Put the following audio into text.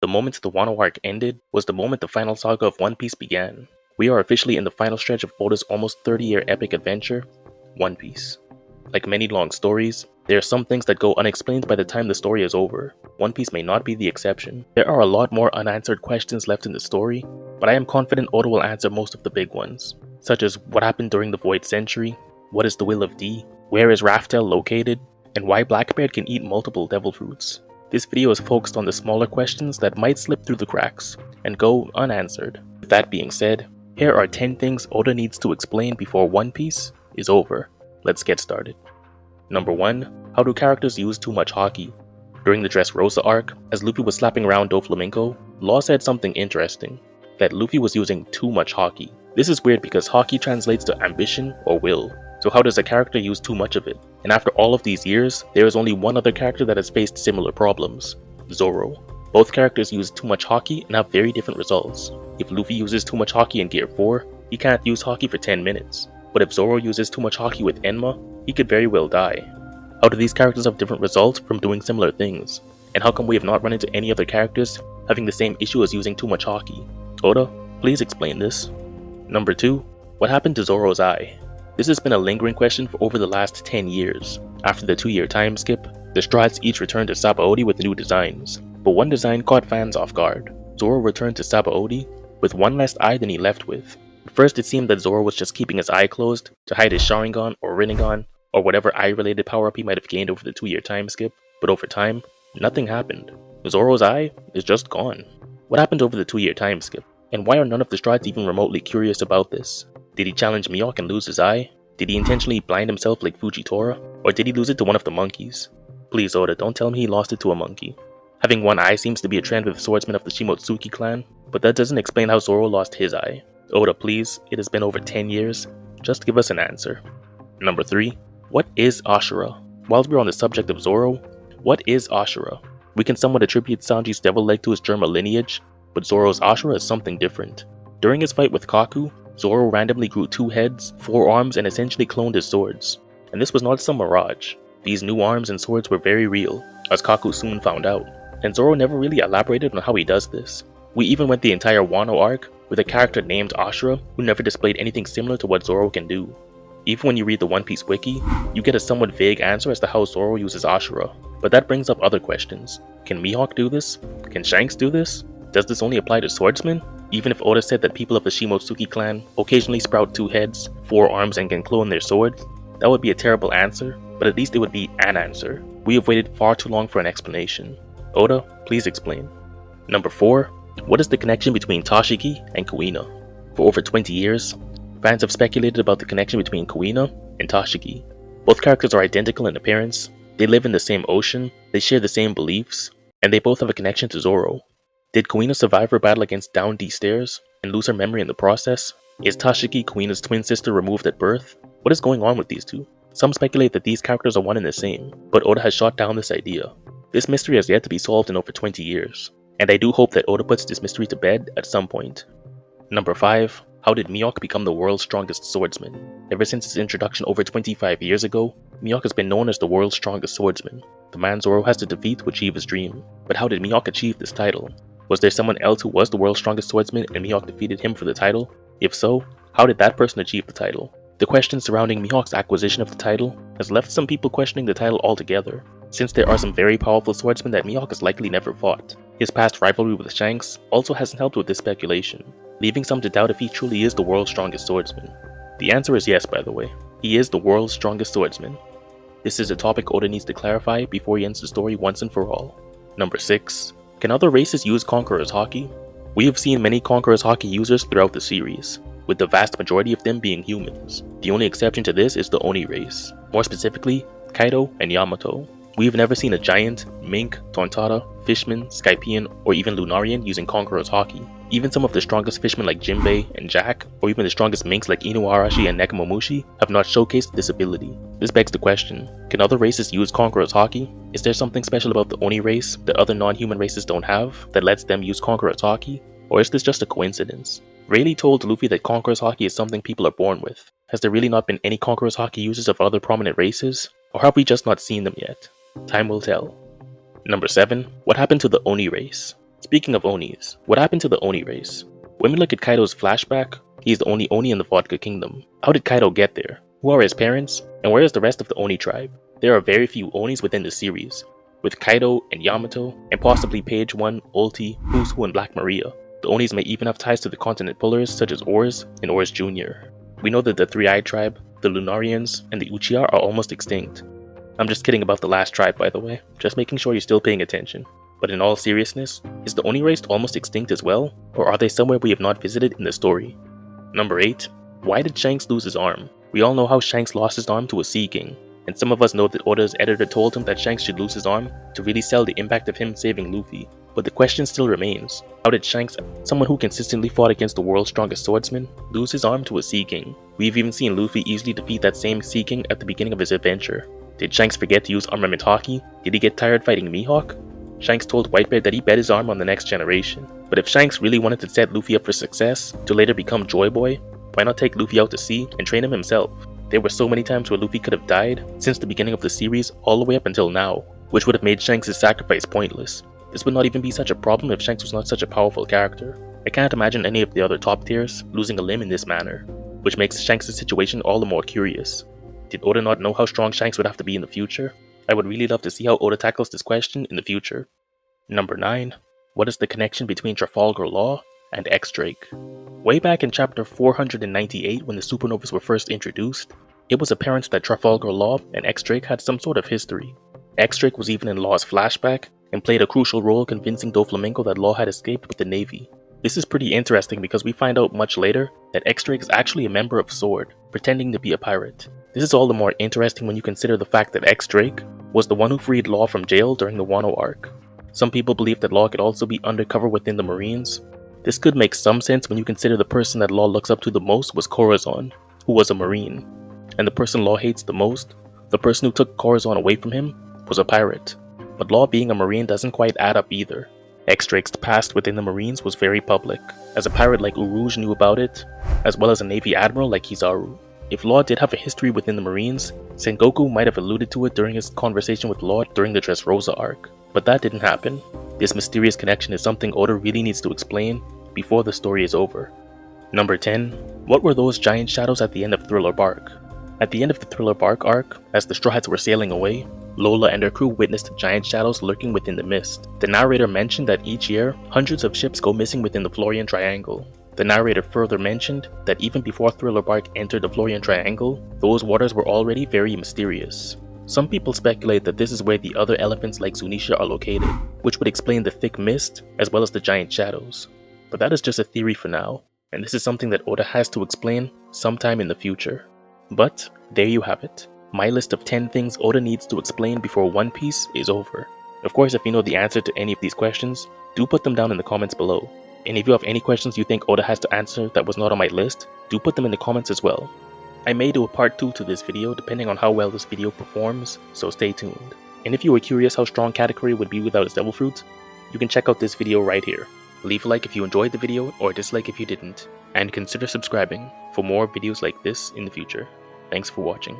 The moment the Wano arc ended was the moment the final saga of One Piece began. We are officially in the final stretch of Oda's almost 30-year epic adventure, One Piece. Like many long stories, there are some things that go unexplained by the time the story is over. One Piece may not be the exception. There are a lot more unanswered questions left in the story, but I am confident Oda will answer most of the big ones, such as what happened during the Void Century, what is the Will of D, where is Raftel located, and why Blackbeard can eat multiple devil fruits. This video is focused on the smaller questions that might slip through the cracks and go unanswered. With that being said, here are 10 things Oda needs to explain before One Piece is over. Let's get started. Number 1. How do characters use too much haki? During the Dressrosa arc, as Luffy was slapping around Doflamingo, Law said something interesting, that Luffy was using too much haki. This is weird because haki translates to ambition or will, so how does a character use too much of it? And after all of these years, there is only one other character that has faced similar problems, Zoro. Both characters use too much haki and have very different results. If Luffy uses too much haki in Gear 4, he can't use haki for 10 minutes. But if Zoro uses too much haki with Enma, he could very well die. How do these characters have different results from doing similar things? And how come we have not run into any other characters having the same issue as using too much haki? Oda, please explain this. Number 2. What happened to Zoro's eye? This has been a lingering question for over the last 10 years. After the 2-year time skip, the Strats each returned to Sabaody with new designs, but one design caught fans off guard. Zoro returned to Sabaody with one less eye than he left with. At first it seemed that Zoro was just keeping his eye closed to hide his Sharingan or Rinnegan, or whatever eye-related power-up he might have gained over the 2-year time skip, but over time, nothing happened. Zoro's eye is just gone. What happened over the 2-year time skip? And why are none of the Strats even remotely curious about this? Did he challenge Mihawk and lose his eye? Did he intentionally blind himself like Fujitora? Or did he lose it to one of the monkeys? Please Oda, don't tell me he lost it to a monkey. Having one eye seems to be a trend with swordsmen of the Shimotsuki clan, but that doesn't explain how Zoro lost his eye. Oda, please, it has been over 10 years. Just give us an answer. Number 3. What is Ashura? While we're on the subject of Zoro, what is Ashura? We can somewhat attribute Sanji's devil leg to his Germa lineage, but Zoro's Ashura is something different. During his fight with Kaku, Zoro randomly grew 2 heads, 4 arms, and essentially cloned his swords. And this was not some mirage. These new arms and swords were very real, as Kaku soon found out. And Zoro never really elaborated on how he does this. We even went the entire Wano arc with a character named Ashura who never displayed anything similar to what Zoro can do. Even when you read the One Piece wiki, you get a somewhat vague answer as to how Zoro uses Ashura. But that brings up other questions. Can Mihawk do this? Can Shanks do this? Does this only apply to swordsmen? Even if Oda said that people of the Shimotsuki clan occasionally sprout 2 heads, 4 arms, and can clone their swords, that would be a terrible answer, but at least it would be an answer. We have waited far too long for an explanation. Oda, please explain. Number 4. What is the connection between Tashigi and Kuina? For over 20 years, fans have speculated about the connection between Kuina and Tashigi. Both characters are identical in appearance, they live in the same ocean, they share the same beliefs, and they both have a connection to Zoro. Did Kuina survive her battle against Down D Stairs and lose her memory in the process? Is Tashigi Kuina's twin sister removed at birth? What is going on with these two? Some speculate that these characters are one and the same, but Oda has shot down this idea. This mystery has yet to be solved in over 20 years, and I do hope that Oda puts this mystery to bed at some point. Number 5. How did Mihawk become the world's strongest swordsman? Ever since his introduction over 25 years ago, Mihawk has been known as the world's strongest swordsman, the man Zoro has to defeat to achieve his dream. But how did Mihawk achieve this title? Was there someone else who was the world's strongest swordsman and Mihawk defeated him for the title? If so, how did that person achieve the title? The question surrounding Mihawk's acquisition of the title has left some people questioning the title altogether, since there are some very powerful swordsmen that Mihawk has likely never fought. His past rivalry with Shanks also hasn't helped with this speculation, leaving some to doubt if he truly is the world's strongest swordsman. The answer is yes, by the way. He is the world's strongest swordsman. This is a topic Oda needs to clarify before he ends the story once and for all. Number 6. Can other races use Conqueror's Haki? We have seen many Conqueror's Haki users throughout the series, with the vast majority of them being humans. The only exception to this is the Oni race, more specifically, Kaido and Yamato. We have never seen a giant, mink, Tontada, fishman, Skypian, or even Lunarian using Conqueror's Haki. Even some of the strongest fishmen like Jinbei and Jack, or even the strongest minks like Inuarashi and Nekomamushi, have not showcased this ability. This begs the question, can other races use Conqueror's Haki? Is there something special about the Oni race that other non-human races don't have that lets them use Conqueror's Haki? Or is this just a coincidence? Rayleigh told Luffy that Conqueror's Haki is something people are born with. Has there really not been any Conqueror's Haki users of other prominent races? Or have we just not seen them yet? Time will tell. Number 7. What happened to the Oni race? Speaking of Onis, what happened to the Oni race? When we look at Kaido's flashback, he is the only Oni in the Vodka Kingdom. How did Kaido get there? Who are his parents? And where is the rest of the Oni tribe? There are very few Onis within the series, with Kaido and Yamato, and possibly Page 1, Ulti, Who's and Black Maria. The Onis may even have ties to the continent pullers such as Ors and Ors Jr. We know that the Three-Eyed Tribe, the Lunarians, and the Uchiha are almost extinct. I'm just kidding about the last tribe, by the way, just making sure you're still paying attention. But in all seriousness, is the Oni race almost extinct as well, or are they somewhere we have not visited in the story? Number 8. Why did Shanks lose his arm? We all know how Shanks lost his arm to a Sea King, and some of us know that Oda's editor told him that Shanks should lose his arm to really sell the impact of him saving Luffy. But the question still remains, how did Shanks, someone who consistently fought against the world's strongest swordsman, lose his arm to a Sea King? We've even seen Luffy easily defeat that same Sea King at the beginning of his adventure. Did Shanks forget to use armament haki? Did he get tired fighting Mihawk? Shanks told Whitebeard that he bet his arm on the next generation. But if Shanks really wanted to set Luffy up for success, to later become Joy Boy, why not take Luffy out to sea and train him himself? There were so many times where Luffy could have died since the beginning of the series all the way up until now, which would have made Shanks' sacrifice pointless. This would not even be such a problem if Shanks was not such a powerful character. I can't imagine any of the other top tiers losing a limb in this manner, which makes Shanks' situation all the more curious. Did Oda not know how strong Shanks would have to be in the future? I would really love to see how Oda tackles this question in the future. Number 9. What is the connection between Trafalgar Law and X-Drake? Way back in chapter 498 when the supernovas were first introduced, it was apparent that Trafalgar Law and X-Drake had some sort of history. X-Drake was even in Law's flashback and played a crucial role convincing Doflamingo that Law had escaped with the Navy. This is pretty interesting because we find out much later that X-Drake is actually a member of SWORD, pretending to be a pirate. This is all the more interesting when you consider the fact that X-Drake was the one who freed Law from jail during the Wano arc. Some people believe that Law could also be undercover within the Marines. This could make some sense when you consider the person that Law looks up to the most was Corazon, who was a Marine. And the person Law hates the most, the person who took Corazon away from him, was a pirate. But Law being a Marine doesn't quite add up either. X-Drake's past within the Marines was very public, as a pirate like Urouge knew about it, as well as a Navy Admiral like Kizaru. If Law did have a history within the Marines, Sengoku might have alluded to it during his conversation with Law during the Dressrosa arc, but that didn't happen. This mysterious connection is something Oda really needs to explain before the story is over. Number 10. What were those giant shadows at the end of Thriller Bark? At the end of the Thriller Bark arc, as the Straw Hats were sailing away, Lola and her crew witnessed giant shadows lurking within the mist. The narrator mentioned that each year, hundreds of ships go missing within the Florian Triangle. The narrator further mentioned that even before Thriller Bark entered the Florian Triangle, those waters were already very mysterious. Some people speculate that this is where the other elephants like Zunisha are located, which would explain the thick mist as well as the giant shadows. But that is just a theory for now, and this is something that Oda has to explain sometime in the future. But there you have it. My list of 10 things Oda needs to explain before One Piece is over. Of course, if you know the answer to any of these questions, do put them down in the comments below. And if you have any questions you think Oda has to answer that was not on my list, do put them in the comments as well. I may do a part 2 to this video depending on how well this video performs, so stay tuned. And if you were curious how strong Katakuri would be without his Devil Fruit, you can check out this video right here. Leave a like if you enjoyed the video or a dislike if you didn't, and consider subscribing for more videos like this in the future. Thanks for watching.